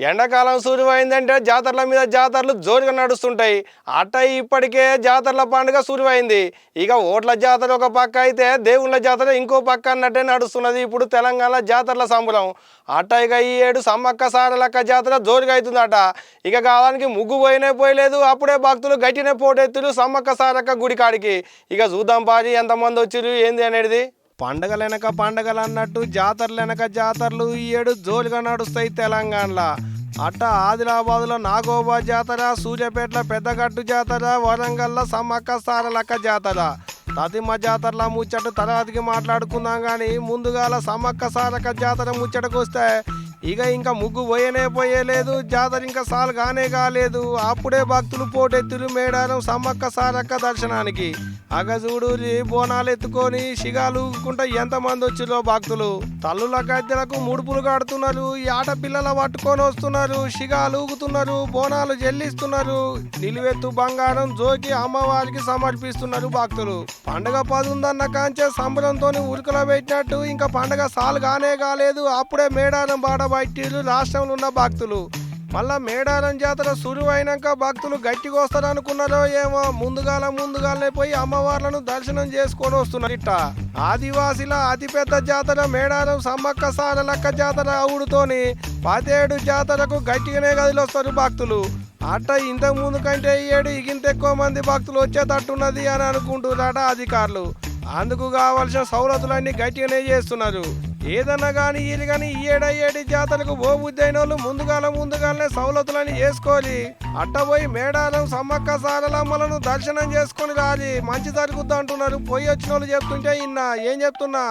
ఎండాకాలం సురువైందంటే జాతరల మీద జాతరలు జోరుగా నడుస్తుంటాయి. అట్ట ఇప్పటికే జాతరల పండుగ సురువైంది. ఇక ఓట్ల జాతర ఒక పక్క అయితే దేవుళ్ళ జాతర ఇంకో పక్క అన్నట్టే నడుస్తున్నది ఇప్పుడు తెలంగాణ జాతరల సంబరం. అట్ట ఇక ఈ ఏడు సమ్మక్క సారలక్క జాతర జోరుగా అవుతుందట. ఇక కాలానికి ముగ్గు పోయలేదు, అప్పుడే భక్తులు గట్టినే పోటెత్తులు సమ్మక్క సారక్క గుడి కాడికి. ఇక చూద్దాం పారి ఎంతమంది వచ్చిరు ఏంది అనేది. పండగలు వెనక పండగలు అన్నట్టు జాతరలు వెనక జాతరలు ఈ ఏడు జోరుగా నడుస్తాయి తెలంగాణలో. అట్ట ఆదిలాబాద్లో నాగోబా జాతర, సూర్యాపేటలో పెద్దగట్టు జాతర, వరంగల్లో సమ్మక్క సారలక్క జాతర. తదిమ జాతరల ముచ్చట తర్వాతకి మాట్లాడుకుందాం కానీ ముందుగాల సమ్మక్క సారక్క జాతర ముచ్చటకు వస్తే ఇంకా ముగ్గు పోయలేదు, జాతర ఇంకా సాలు కాలేదు. అప్పుడే భక్తులు పోటెత్తులు మేడారం సమ్మక్క సారక్క దర్శనానికి. అగజూడు బోనాలు ఎత్తుకొని షిగాలు ఊగుకుంటా ఎంతమంది వచ్చిరో భక్తులు. తల్లుల గద్దెలకు ముడుపులు కడుతున్నారు, ఈ ఆటపిల్లల పట్టుకొని వస్తున్నారు, షిగాలు ఊగుతున్నారు, బోనాలు చెల్లిస్తున్నారు, నిలువెత్తు బంగారం జోకి అమ్మవారికి సమర్పిస్తున్నారు భక్తులు. పండగ పదుందన్న కాంచే సంబరంతో ఉరుకులో పెట్టినట్టు ఇంకా పండగ సాలు కాలేదు. అప్పుడే మేడారం బాట బయటిలు రాష్ట్రంలో ఉన్న భక్తులు. మళ్ళా మేడారం జాతర సురువైనాక భక్తులు గట్టిగా వస్తారనుకున్నారో ఏమో ముందుగాలనే పోయి అమ్మవార్లను దర్శనం చేసుకొని వస్తున్నారు. ఇట్ట ఆదివాసీల అతిపెద్ద జాతర మేడారం సమ్మక్క సారలక్క జాతర అవుడుతోని 17 జాతరకు గట్టిగానే కదిలొస్తారు భక్తులు. అట్ట ఇంతకు ముందు కంటే ఈ ఏడు ఇంత ఎక్కువ మంది భక్తులు వచ్చేటట్టున్నది అని అనుకుంటున్నారట అధికారులు. అందుకు కావాల్సిన సౌలతులన్నీ గట్టిగానే చేస్తున్నారు. ఏదన్నా కానీ వీళ్ళు కానీ ఈ ఏడి జాతరకు పోబుద్ది అయిన వాళ్ళు ముందుగానే సౌలతులని చేసుకోవాలి. అట్ట పోయి మేడారం సమ్మక్క సారలమ్మలను దర్శనం చేసుకొని రాలి మంచి జరుగుద్ది అంటున్నారు. పోయి వచ్చిన వాళ్ళు చెప్తుంటే ఏం చెప్తున్నా.